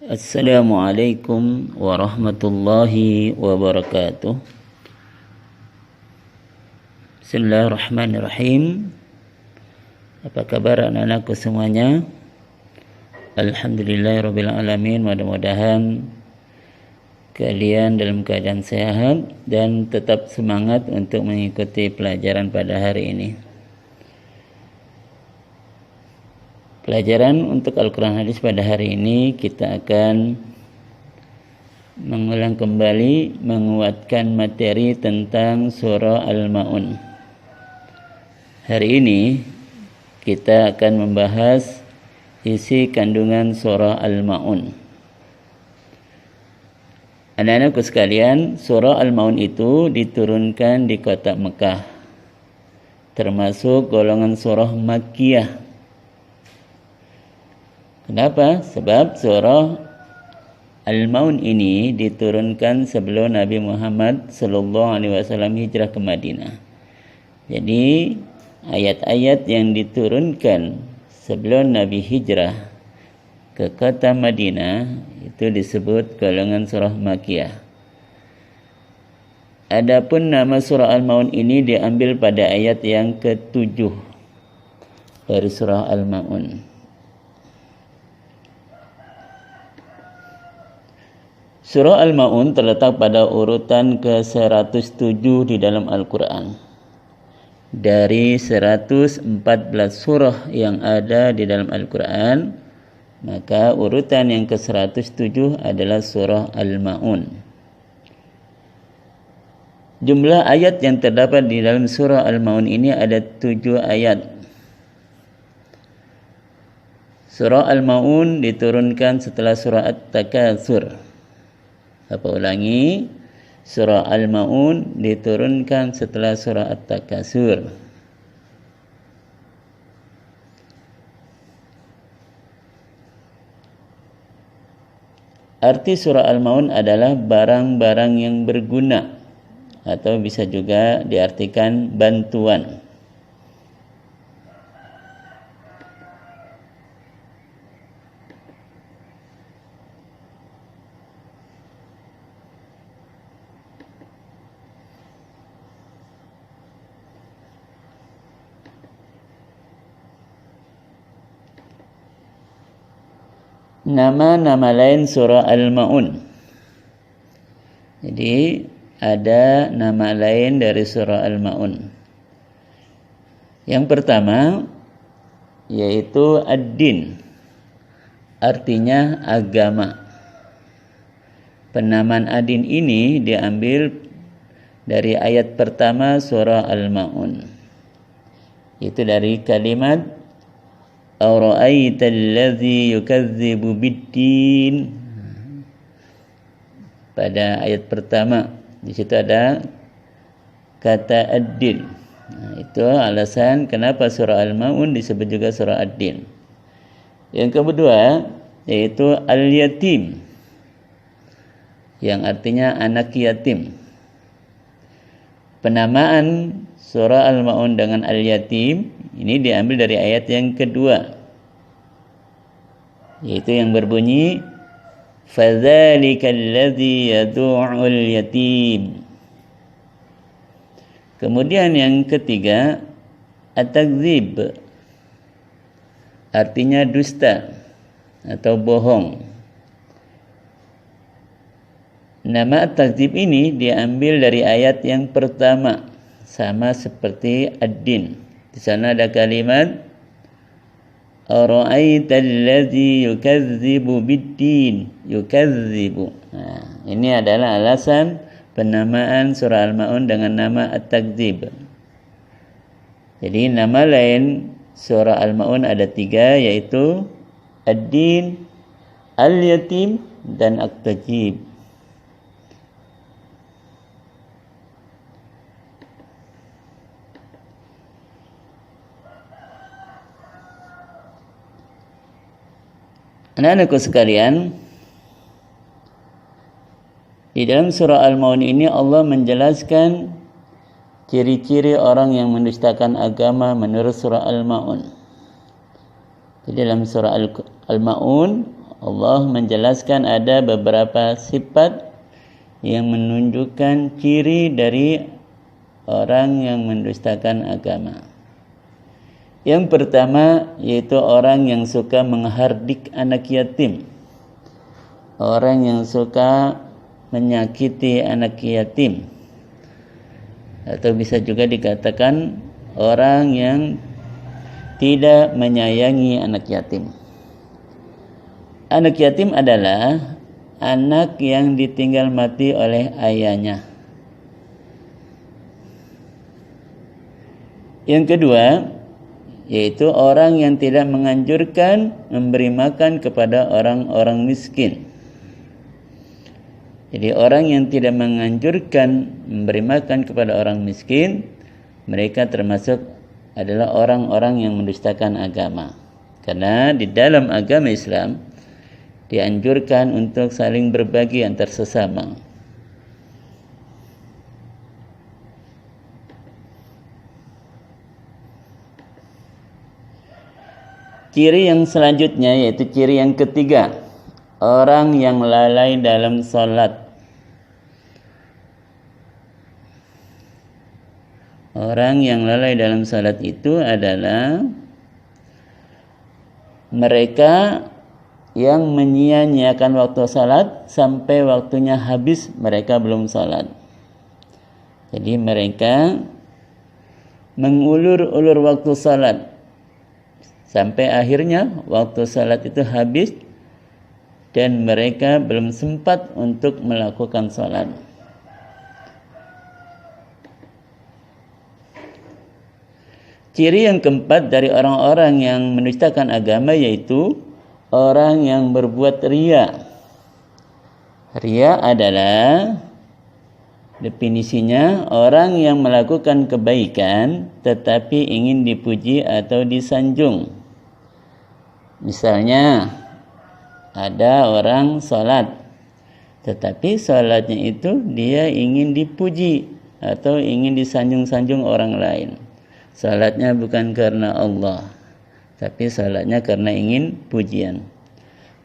Assalamualaikum warahmatullahi wabarakatuh. Bismillahirrahmanirrahim. Apa kabar anak-anakku semuanya? Alhamdulillahirrabbilalamin. Mudah-mudahan kalian dalam keadaan sehat dan tetap semangat untuk mengikuti pelajaran pada hari ini. Pelajaran untuk Al-Quran Hadis pada hari ini kita akan mengulang kembali menguatkan materi tentang surah Al-Ma'un. Hari ini kita akan membahas isi kandungan surah Al-Ma'un. Anak-anakku sekalian, surah Al-Ma'un itu diturunkan di kota Mekah, termasuk golongan surah Makkiyah. Kenapa? Sebab surah Al-Ma'un ini diturunkan sebelum Nabi Muhammad SAW hijrah ke Madinah. Jadi ayat-ayat yang diturunkan sebelum Nabi hijrah ke kota Madinah itu disebut golongan surah Makkiyah. Adapun nama surah Al-Ma'un ini diambil pada ayat yang ke-7 dari surah Al-Ma'un. Surah Al-Ma'un terletak pada urutan ke-107 di dalam Al-Quran. Dari 114 surah yang ada di dalam Al-Quran, maka urutan yang ke-107 adalah surah Al-Ma'un. Jumlah ayat yang terdapat di dalam surah Al-Ma'un ini ada 7 ayat. Surah Al-Ma'un diturunkan setelah surah At-Takatsur. Apa ulangi? Surah Al-Ma'un diturunkan setelah surah At-Takatsur. Arti surah Al-Ma'un adalah barang-barang yang berguna, atau bisa juga diartikan bantuan. Nama-nama lain surah Al-Ma'un. Jadi ada nama lain dari surah Al-Ma'un. Yang pertama yaitu Ad-Din, artinya agama. Penamaan Ad-Din ini diambil dari ayat pertama surah Al-Ma'un. Itu dari kalimat Ara'aita allazi yukadzibu bid-din. Pada ayat pertama di situ ada kata ad-din. Itu alasan kenapa surah Al-Ma'un disebut juga surah ad-din. Yang kedua yaitu al-yatim, yang artinya anak yatim. Penamaan surah Al-Ma'un dengan al-yatim ini diambil dari ayat yang kedua, yaitu yang berbunyi fadzalikal ladzi yad'ul yatim. Kemudian yang ketiga at-takdzib, artinya dusta atau bohong. Nama at-takdzib ini diambil dari ayat yang pertama, sama seperti ad-din. Di sana ada kalimat Ara'aita allazi yukadzibu bid-din. Yukadzibu. Ini adalah alasan penamaan surah Al-Ma'un dengan nama At-Takdzib. Jadi nama lain surah Al-Ma'un ada 3, yaitu Ad-Din, Al-Yatim, dan At-Takdzib. Anak-anakku sekalian, di dalam surah Al-Ma'un ini Allah menjelaskan ciri-ciri orang yang mendustakan agama menurut surah Al-Ma'un. Di dalam surah Al-Ma'un Allah menjelaskan ada beberapa sifat yang menunjukkan ciri dari orang yang mendustakan agama. Yang pertama yaitu orang yang suka menghardik anak yatim. Orang yang suka menyakiti anak yatim. Atau bisa juga dikatakan orang yang tidak menyayangi anak yatim. Anak yatim adalah anak yang ditinggal mati oleh ayahnya. Yang kedua, yaitu orang yang tidak menganjurkan memberi makan kepada orang-orang miskin. Jadi orang yang tidak menganjurkan memberi makan kepada orang miskin, mereka termasuk adalah orang-orang yang mendustakan agama. Karena di dalam agama Islam dianjurkan untuk saling berbagi antar sesama. Ciri yang selanjutnya yaitu ciri yang ketiga, orang yang lalai dalam salat. Orang yang lalai dalam salat itu adalah mereka yang menyia-nyiakan waktu salat sampai waktunya habis mereka belum salat. Jadi mereka mengulur-ulur waktu salat sampai akhirnya waktu salat itu habis dan mereka belum sempat untuk melakukan salat. Ciri yang keempat dari orang-orang yang mendustakan agama yaitu orang yang berbuat riya. Riya adalah definisinya orang yang melakukan kebaikan tetapi ingin dipuji atau disanjung. Misalnya ada orang salat tetapi salatnya itu dia ingin dipuji atau ingin disanjung-sanjung orang lain. Salatnya bukan karena Allah, tapi salatnya karena ingin pujian.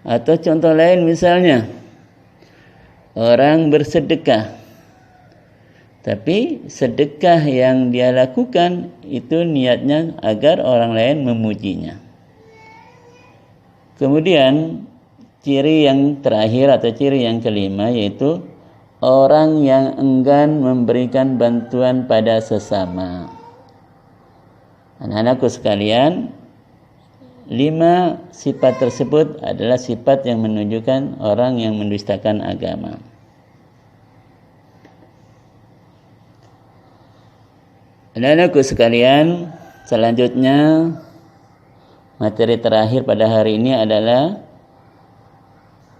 Atau contoh lain misalnya, orang bersedekah, tapi sedekah yang dia lakukan itu niatnya agar orang lain memujinya. Kemudian ciri yang terakhir atau ciri yang kelima yaitu orang yang enggan memberikan bantuan pada sesama. Anak-anakku sekalian, 5 sifat tersebut adalah sifat yang menunjukkan orang yang mendustakan agama. Anak-anakku sekalian, selanjutnya materi terakhir pada hari ini adalah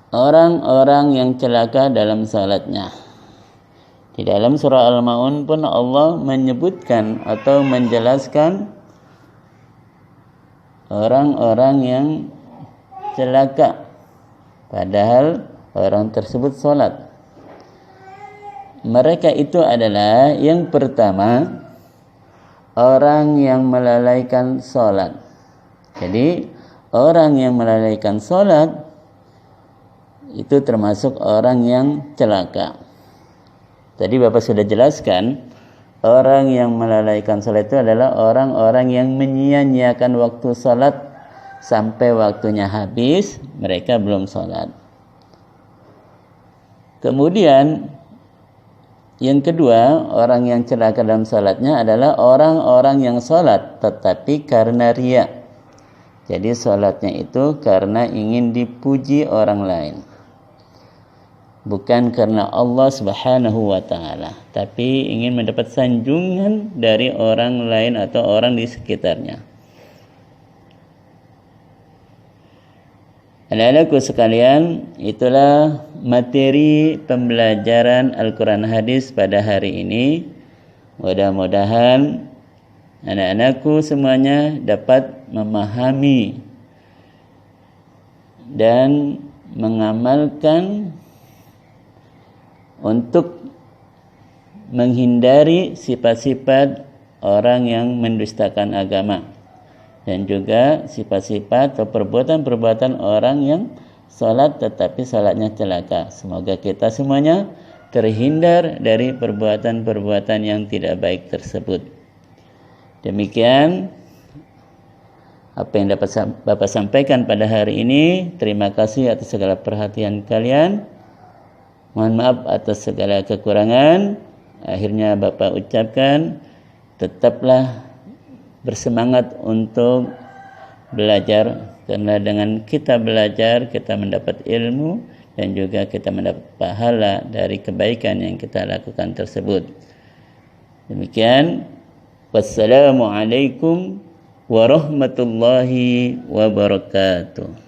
orang-orang yang celaka dalam salatnya. Di dalam surah Al-Maun pun Allah menyebutkan atau menjelaskan orang-orang yang celaka padahal orang tersebut salat. Mereka itu adalah yang pertama, orang yang melalaikan salat. Jadi orang yang melalaikan salat itu termasuk orang yang celaka. Tadi Bapak sudah jelaskan, orang yang melalaikan salat itu adalah orang-orang yang menyia-nyiakan waktu salat sampai waktunya habis, mereka belum salat. Kemudian yang kedua, orang yang celaka dalam salatnya adalah orang-orang yang salat tetapi karena riya. Jadi salatnya itu karena ingin dipuji orang lain. Bukan karena Allah Subhanahu wa taala, tapi ingin mendapat sanjungan dari orang lain atau orang di sekitarnya. Anak-anakku sekalian, itulah materi pembelajaran Al-Quran Hadis pada hari ini. Mudah-mudahan anak-anakku semuanya dapat memahami dan mengamalkan untuk menghindari sifat-sifat orang yang mendustakan agama dan juga sifat-sifat atau perbuatan-perbuatan orang yang salat tetapi salatnya celaka. Semoga kita semuanya terhindar dari perbuatan-perbuatan yang tidak baik tersebut. Demikian apa yang dapat Bapak sampaikan pada hari ini. Terima kasih atas segala perhatian kalian. Mohon maaf atas segala kekurangan. Akhirnya Bapak ucapkan, tetaplah bersemangat untuk belajar, karena dengan kita belajar kita mendapat ilmu dan juga kita mendapat pahala dari kebaikan yang kita lakukan tersebut. Demikian, wassalamualaikum warahmatullahi wabarakatuh.